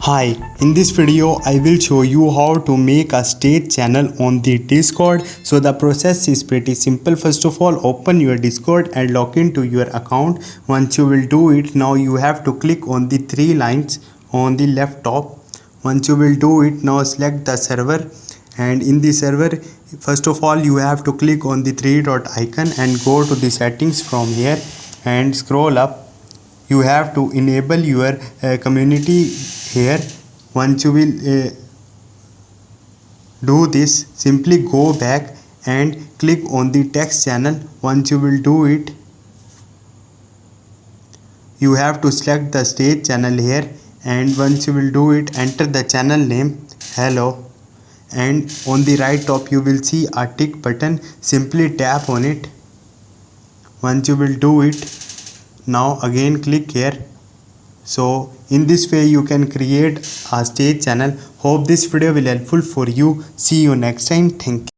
Hi, in this video I will show you how to make a stage channel on the Discord. So the process is pretty simple. First of all, open your Discord and log into your account. Once you will do it, now you have to click on the three lines on the left top. Once you will do it, now select the server, and in the server first of all you have to click on the three dot icon and go to the settings from here and scroll up. You have to enable your community here. Once you will do this, simply go back and click on the text channel. Once you will do it, you have to select the stage channel here, and once you will do it, enter the channel name hello, and on the right top you will see a tick button. Simply tap on it. Once you will do it, now again click here. So in this way you can create a stage channel. Hope this video will helpful for you. See you next time. Thank you.